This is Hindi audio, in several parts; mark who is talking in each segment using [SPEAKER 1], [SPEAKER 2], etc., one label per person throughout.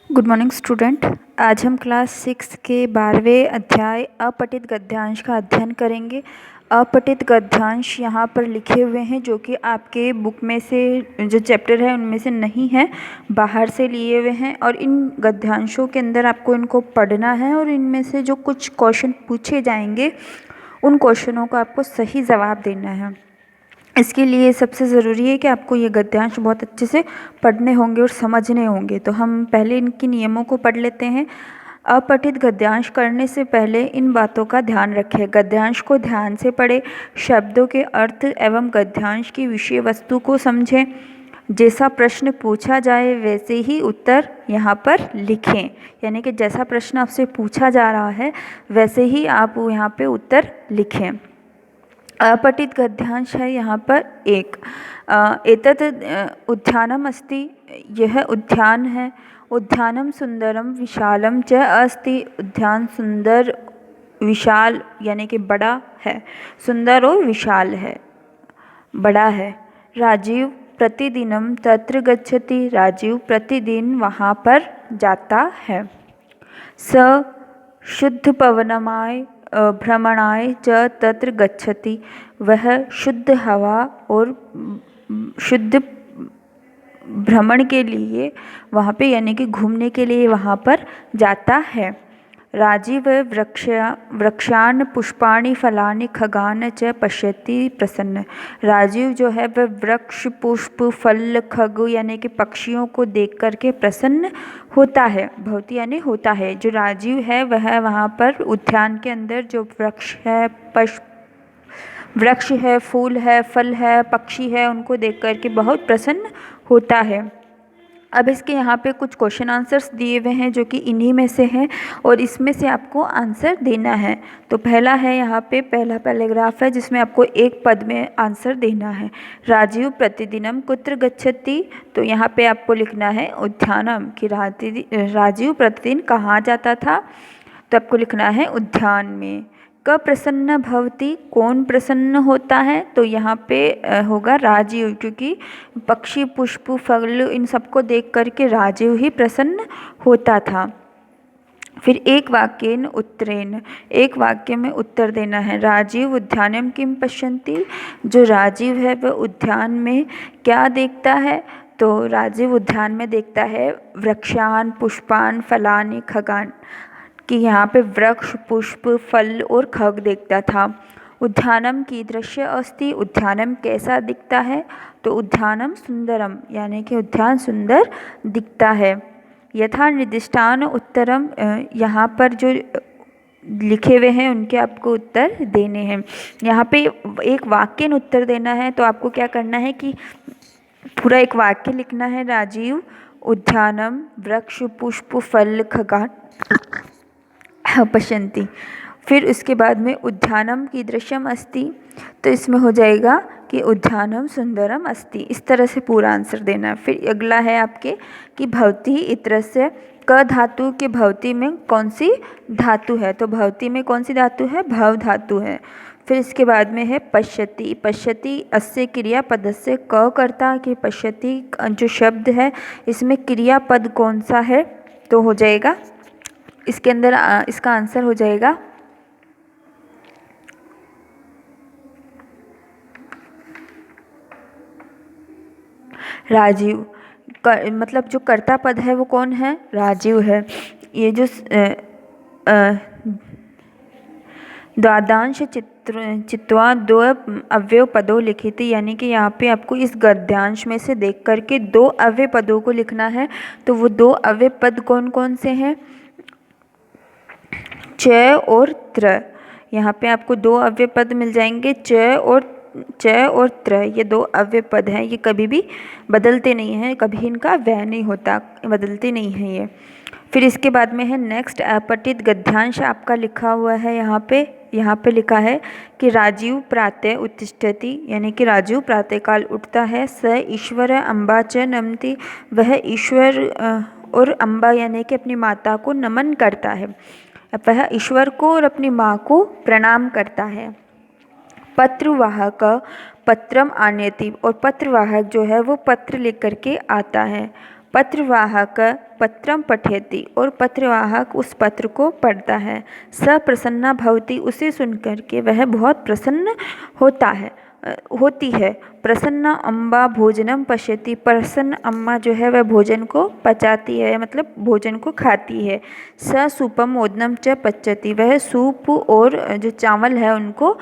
[SPEAKER 1] Good morning student. आज हम क्लास 6 के 12वें अध्याय अपठित गद्यांश का अध्ययन करेंगे। अपठित गद्यांश यहाँ पर लिखे हुए हैं जो कि आपके बुक में से जो चैप्टर है उनमें से नहीं है, बाहर से लिए हुए हैं। और इन गद्यांशों के अंदर आपको इनको पढ़ना है और इनमें से जो कुछ क्वेश्चन पूछे जाएंगे उन क्वेश्चनों का आपको सही जवाब देना है। इसके लिए सबसे ज़रूरी है कि आपको ये गद्यांश बहुत अच्छे से पढ़ने होंगे और समझने होंगे। तो हम पहले इनके नियमों को पढ़ लेते हैं। अपठित गद्यांश करने से पहले इन बातों का ध्यान रखें। गद्यांश को ध्यान से पढ़ें, शब्दों के अर्थ एवं गद्यांश की विषय वस्तु को समझें। जैसा प्रश्न पूछा जाए वैसे ही उत्तर यहाँ पर लिखें, यानी कि जैसा प्रश्न आपसे पूछा जा रहा है वैसे ही आप यहाँ पे उत्तर लिखें। अपठित गद्यांश है यहाँ पर एक। एतत् उद्यानम अस्ति, यह उद्यान है। उद्यानम सुंदरम विशालम च अस्ति, उद्यान सुंदर विशाल यानी कि बड़ा है, सुंदर और विशाल है, बड़ा है। राजीव प्रतिदिनम तत्र गच्छति, राजीव प्रतिदिन वहाँ पर जाता है। स शुद्ध पवनमाय भ्रमणाय च तत्र गच्छति, वह शुद्ध हवा और शुद्ध भ्रमण के लिए वहाँ पे यानी कि घूमने के लिए वहाँ पर जाता है। राजीव वृक्षान पुष्पाणि फलानि खगान च पश्यति प्रसन्न, राजीव जो है वह वृक्ष पुष्प फल खग यानी कि पक्षियों को देख करके प्रसन्न होता है। भवति यानी होता है। जो राजीव है वह वहाँ पर उद्यान के अंदर जो वृक्ष है, फूल है, फल है, पक्षी है, उनको देख करके बहुत प्रसन्न होता है। अब इसके यहाँ पे कुछ क्वेश्चन आंसर्स दिए हुए हैं जो कि इन्हीं में से हैं और इसमें से आपको आंसर देना है। तो पहला है यहाँ पे, पहला पैराग्राफ है जिसमें आपको एक पद में आंसर देना है। राजीव प्रतिदिनम कुत्र गच्छति, तो यहाँ पे आपको लिखना है उद्यानम, कि राजीव प्रतिदिन कहाँ जाता था, तो आपको लिखना है उद्यान में। क प्रसन्न भवति, कौन प्रसन्न होता है, तो यहाँ पे होगा राजीव, क्योंकि पक्षी पुष्प फल इन सबको देख करके राजीव ही प्रसन्न होता था। फिर एक वाक्येन उत्तरेण, एक वाक्य में उत्तर देना है। राजीव उद्यानम किम पश्यन्ति, जो राजीव है वह उद्यान में क्या देखता है, तो राजीव उद्यान में देखता है वृक्षान पुष्पान फलानि खगान, कि यहाँ पे वृक्ष पुष्प फल और खग देखता था। उद्यानम कीदृश्य अस्ति, उद्यानम कैसा दिखता है, तो उद्यानम सुंदरम यानी कि उद्यान सुंदर दिखता है। यथा निर्दिष्टान उत्तरम, यहाँ पर जो लिखे हुए हैं उनके आपको उत्तर देने हैं। यहाँ पे एक वाक्य में उत्तर देना है, तो आपको क्या करना है कि पूरा एक वाक्य लिखना है। राजीव उद्यानम वृक्ष पुष्प फल खगान पश्यन्ति। फिर उसके बाद में उद्यानम कीदृशम अस्ति, तो इसमें हो जाएगा कि उद्यानम सुंदरम अस्ति। इस तरह से पूरा आंसर देना है। फिर अगला है आपके कि भवति इत्यस्य, क धातु के भवति में कौन सी धातु है, तो भवति में कौन सी धातु है, भव धातु है। फिर इसके बाद में है पश्यति, पश्यति अस्य क्रियापद से क करता, कि पश्यति जो शब्द है इसमें क्रियापद कौन सा है, तो हो जाएगा इसके अंदर इसका आंसर हो जाएगा राजीव। मतलब जो कर्ता पद है वो कौन है, राजीव है। ये जो द्वादांश चित्वा दो अव्यय पदों लिखित, यानी कि यहाँ पे आपको इस गद्यांश में से देख करके दो अव्यय पदों को लिखना है। तो वो दो अव्यय पद कौन कौन से हैं, च और त्र। यहाँ पे आपको दो अव्यय पद मिल जाएंगे, च और त्र, ये दो अव्यय पद हैं। ये कभी भी बदलते नहीं हैं, कभी इनका व्यय नहीं होता, बदलते नहीं हैं ये। फिर इसके बाद में है नेक्स्ट अपठित गद्यांश आपका लिखा हुआ है यहाँ पे लिखा है कि राजीव प्रातः उत्तिष्ठति, यानी कि राजीव प्रातःकाल उठता है। स ईश्वर अम्बा च नमति, वह ईश्वर और अम्बा यानी कि अपनी माता को नमन करता है। वह ईश्वर को और अपनी माँ को प्रणाम करता है। पत्रवाहक पत्रम आनयति, और पत्रवाहक जो है वो पत्र लेकर के आता है। पत्रवाहक पत्रम पठयति, और पत्रवाहक उस पत्र को पढ़ता है। स प्रसन्ना भवति, उसे सुनकर के वह बहुत प्रसन्न होती है। प्रसन्ना अम्बा भोजनम पश्यति, प्रसन्न अम्मा जो है वह भोजन को पचाती है, मतलब भोजन को खाती है। स सूपम ओदनम च पच्यति, वह सूप और जो चावल है उनको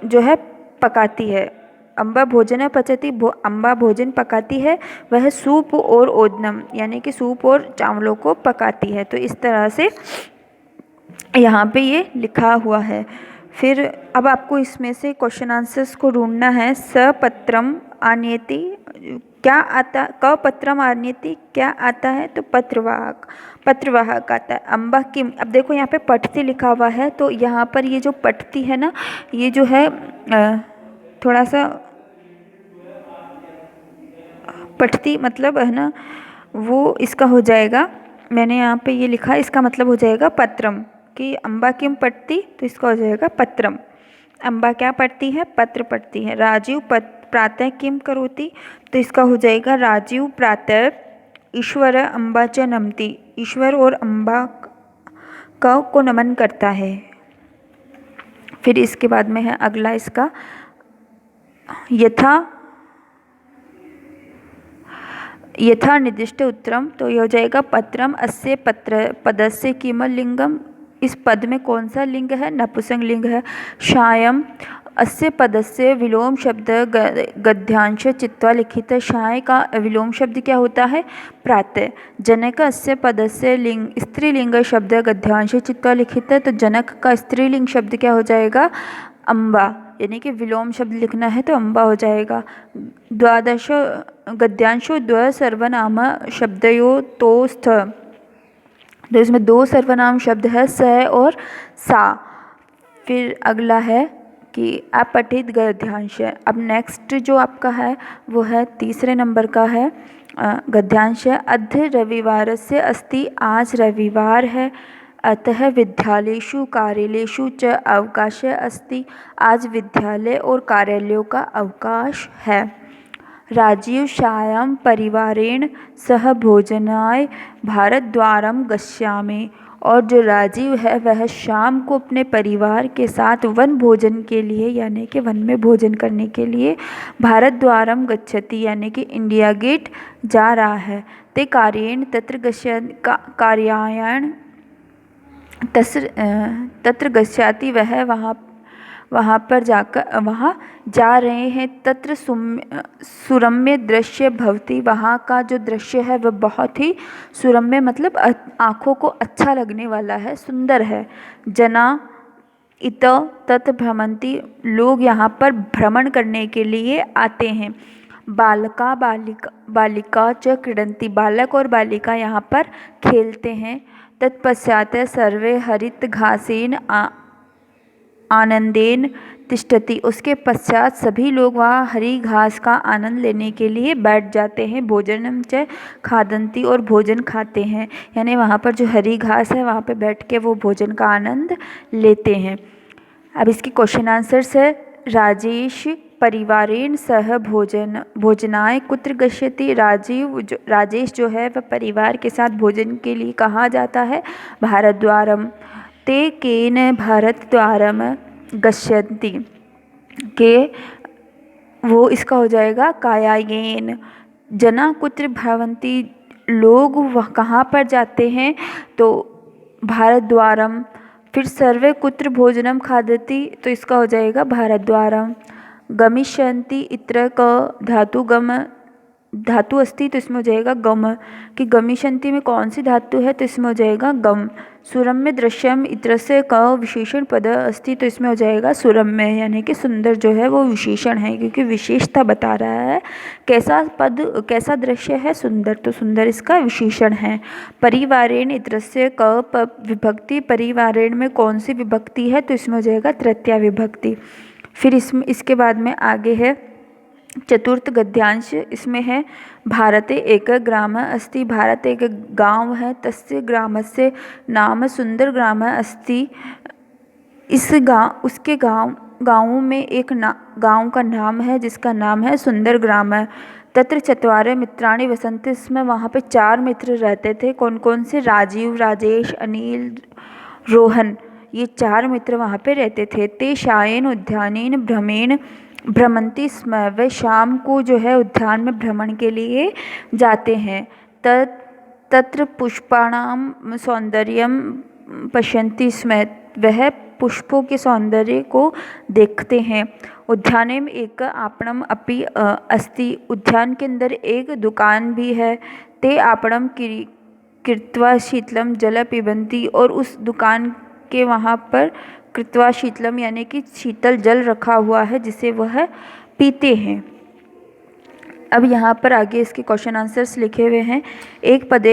[SPEAKER 1] जो है पकाती है। अम्बा भोजन पचती, अम्बा भोजन पकाती है, वह सूप और ओदनम यानी कि सूप और चावलों को पकाती है। तो इस तरह से यहाँ पे ये लिखा हुआ है। फिर अब आपको इसमें से क्वेश्चन आंसर्स को ढूंढना है। सपत्रम आनयति, क्या आता, कपत्रम आनयति क्या आता है, तो पत्रवाहक आता है। अम्बा किम, अब देखो यहाँ पे पठती लिखा हुआ है, तो यहाँ पर ये जो पठती है ना, ये जो है थोड़ा सा पठती मतलब है ना, वो इसका हो जाएगा, मैंने यहाँ पे ये लिखा, इसका मतलब हो जाएगा पत्रम, कि अम्बा किम पठती, तो इसका हो जाएगा पत्रम। अम्बा क्या पढ़ती है, पत्र पढ़ती है। राजीव प्रातः किम करोति, तो इसका हो जाएगा राजीव प्रातः ईश्वर अम्बा च नमति, ईश्वर और अम्बा को नमन करता है। फिर इसके बाद में है अगला इसका, यथा निर्दिष्ट उत्तरम, तो ये हो जाएगा पत्रम अस्य पदस्य किमल लिंगम, इस पद में कौन सा लिंग है, नपुंसक लिंग है। शायम अस्य पदस्य विलोम शब्द गद्यांश चित्वा लिखित, शाय का विलोम शब्द क्या होता है, प्रातः। जनक अस्य पदस्य लिंग स्त्रीलिंग शब्द गद्यांश चित्वा लिखित, तो जनक का स्त्रीलिंग शब्द क्या हो जाएगा, अम्बा, यानी कि विलोम शब्द लिखना है तो अम्बा हो जाएगा। द्वादश गद्यांशो द्व सर्वनाम शब्दयो तोस्थ, तो इसमें दो सर्वनाम शब्द है स और सा। फिर अगला है कि अपठित गद्यांश है। अब नेक्स्ट जो आपका है वो है तीसरे नंबर का है गद्यांश है। अद्य रविवार से अस्ति, आज रविवार है। अतः विद्यालयेषु कार्यालयेषु च अवकाश अस्ति, आज विद्यालय और कार्यालयों का अवकाश है। राजीव सायं परिवारेण सह भोजनाय भारद्वारम गच्छामि, और जो राजीव है वह शाम को अपने परिवार के साथ वन भोजन के लिए यानी कि वन में भोजन करने के लिए भारद्वारम गच्छति यानी कि इंडिया गेट जा रहा है। ते कार्येण तत्र गच्छति, वह वहाँ पर जाकर वहाँ जा रहे हैं। तत्र सुरम्य दृश्य भवति, वहाँ का जो दृश्य है वह बहुत ही सुरम्य मतलब आँखों को अच्छा लगने वाला है, सुंदर है। जना इत तत् भ्रमन्ति, लोग यहाँ पर भ्रमण करने के लिए आते हैं। बालिका च क्रीडन्ति, बालक और बालिका यहाँ पर खेलते हैं। तत्पश्चात सर्वे हरित घासेन आनंदेन तिष्ठति, उसके पश्चात सभी लोग वहाँ हरी घास का आनंद लेने के लिए बैठ जाते हैं। भोजनम च खादन्ति, और भोजन खाते हैं, यानी वहाँ पर जो हरी घास है वहाँ पे बैठ के वो भोजन का आनंद लेते हैं। अब इसकी क्वेश्चन आंसर्स है। राजेश परिवारेण सह भोजनाय कुत्र गच्छति, राजेश जो है वह परिवार के साथ भोजन के लिए कहाँ जाता है, भारद्वारम। ते केन भारद्वारम गच्छन्ति, के वो इसका हो जाएगा कायायेन। जना कुत्र भवन्ति, लोग वह कहाँ पर जाते हैं, तो भारद्वारम। फिर सर्वे कुत्र भोजनम खादति, तो इसका हो जाएगा भारद्वारम। गमिष्यन्ति इत्र क धातु गम धातु अस्ति, तो इसमें हो जाएगा गम, कि गमिष्यन्ति में कौन सी धातु है, तो इसमें हो जाएगा गम। सुरम्य दृश्यम इत्र से क विशेषण पद अस्ति, तो इसमें हो जाएगा सुरम्य, यानी कि सुंदर जो है वो विशेषण है, क्योंकि विशेषता बता रहा है कैसा दृश्य है, सुंदर, तो सुंदर इसका विशेषण है। परिवारेण इत्र से क विभक्ति, परिवारेण में कौन सी विभक्ति है, तो इसमें हो जाएगा तृतीया विभक्ति। फिर इसके बाद में आगे है चतुर्थ गद्यांश, इसमें है भारते एक ग्राम अस्ति, भारत एक गांव है। तस्य ग्रामस्य नाम सुंदर ग्राम अस्ति, उसके गांव में एक गांव का नाम है जिसका नाम है सुंदर ग्राम है। तत्र चत्वारः मित्राणि वसन्ति स्म, वहाँ पे 4 मित्र रहते थे। कौन कौन से? राजीव, राजेश, अनिल, रोहन, ये 4 मित्र वहाँ पे रहते थे। ते सायं उद्यानेन भ्रमन्ति स्म, वे शाम को जो है उद्यान में भ्रमण के लिए जाते हैं। तत्र पुष्पाणां सौंदर्यं पश्यन्ति स्म, वह पुष्पों के सौंदर्य को देखते हैं। उद्याने में एक आपणम अपि अस्ति, उद्यान के अंदर एक दुकान भी है। ते आपणम कृत्वा शीतलम जल पिबन्ति, और उस दुकान के वहाँ पर कृत्वा शीतलम यानी कि शीतल जल रखा हुआ है जिसे वह पीते हैं। अब यहाँ पर आगे इसके क्वेश्चन आंसर्स लिखे हुए हैं। एक पद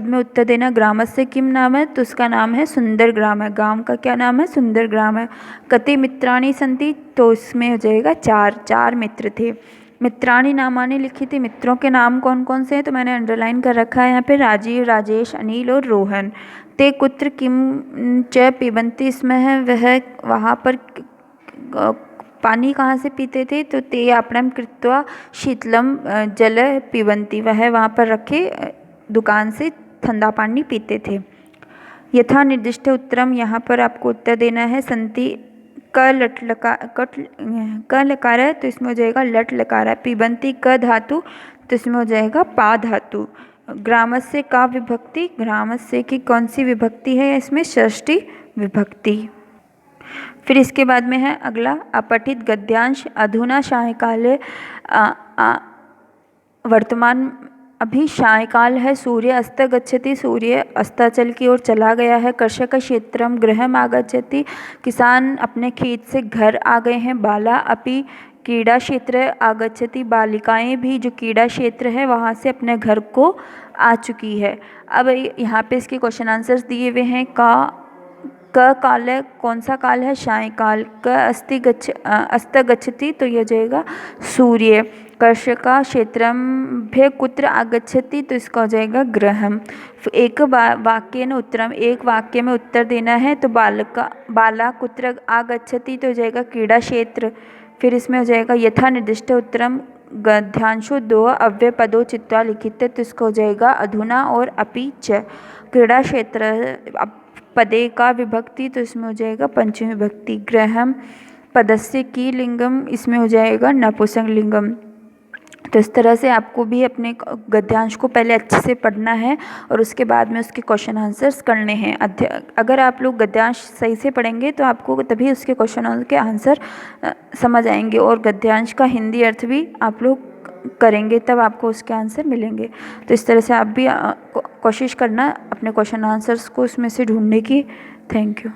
[SPEAKER 1] में उत्तर देना। ग्रामस्य किम नाम है? तो उसका नाम है सुंदर ग्राम है। गांव का क्या नाम है? सुंदर ग्राम है। कति मित्राणि सन्ति? तो इसमें हो जाएगा 4 मित्र थे। मित्राणि नामानि लिखी थी, मित्रों के नाम कौन कौन से हैं? तो मैंने अंडरलाइन कर रखा है यहाँ पे, राजीव, राजेश, अनिल और रोहन। ते कुत्र किम च पिबन्ति स्म है, वह वहाँ पर पानी कहाँ से पीते थे? तो ते आपणम कृत्वा शीतलम जल पिबन्ति, वह वहाँ पर रखे दुकान से ठंडा पानी पीते थे। यथा निर्दिष्ट उत्तरम, यहाँ पर आपको उत्तर देना है। संति क लकार है तो इसमें हो जाएगा लट लकार है। पिबन्ति क धातु तो इसमें हो जाएगा पा धातु। ग्रामस्य का विभक्ति, ग्रामस्य की कौन सी विभक्ति है? इसमें षष्ठी विभक्ति। फिर इसके बाद में है अगला अपठित गद्यांश। अधुना सायंकाले, वर्तमान अभी सायंकाल है। सूर्य अस्त गच्छति, सूर्य अस्ताचल की ओर चला गया है। कृषक क्षेत्रम गृहम आगच्छति, किसान अपने खेत से घर आ गए हैं। बाला अपि क्रीड़ा क्षेत्र आगच्छति, बालिकाएं भी जो क्रीड़ा क्षेत्र है वहाँ से अपने घर को आ चुकी है। अब यहाँ पे इसके क्वेश्चन आंसर्स दिए हुए हैं। क काल है, कौन सा काल है? सायंकाल। अस्त गच्छति तो यह जाएगा सूर्य। कर्षका क्षेत्रम्भ्य कुत्र आगच्छति तो इसका हो जाएगा गृहम। एक वाक्य न उत्तरम, एक वाक्य में उत्तर देना है। तो बाला कुत्र आगच्छति तो हो जाएगा क्रीड़ा क्षेत्र। फिर इसमें हो जाएगा यथा निर्दिष्ट उत्तरम गद्यांशो 2 अव्यय पदों चित्वा लिखित, तो इसका हो जाएगा अधुना और अपि च। क्रीड़ा क्षेत्र पदे का विभक्ति तो इसमें हो जाएगा पंचमी विभक्ति। गृहम पदस्य की लिंगम, इसमें हो जाएगा नपुंसक लिंगम। तो इस तरह से आपको भी अपने गद्यांश को पहले अच्छे से पढ़ना है और उसके बाद में उसके क्वेश्चन आंसर्स करने हैं। अगर आप लोग गद्यांश सही से पढ़ेंगे तो आपको तभी उसके क्वेश्चन के आंसर समझ आएंगे, और गद्यांश का हिंदी अर्थ भी आप लोग करेंगे तब आपको उसके आंसर मिलेंगे। तो इस तरह से आप भी कोशिश करना अपने क्वेश्चन आंसर्स को उसमें से ढूंढने की। Thank you.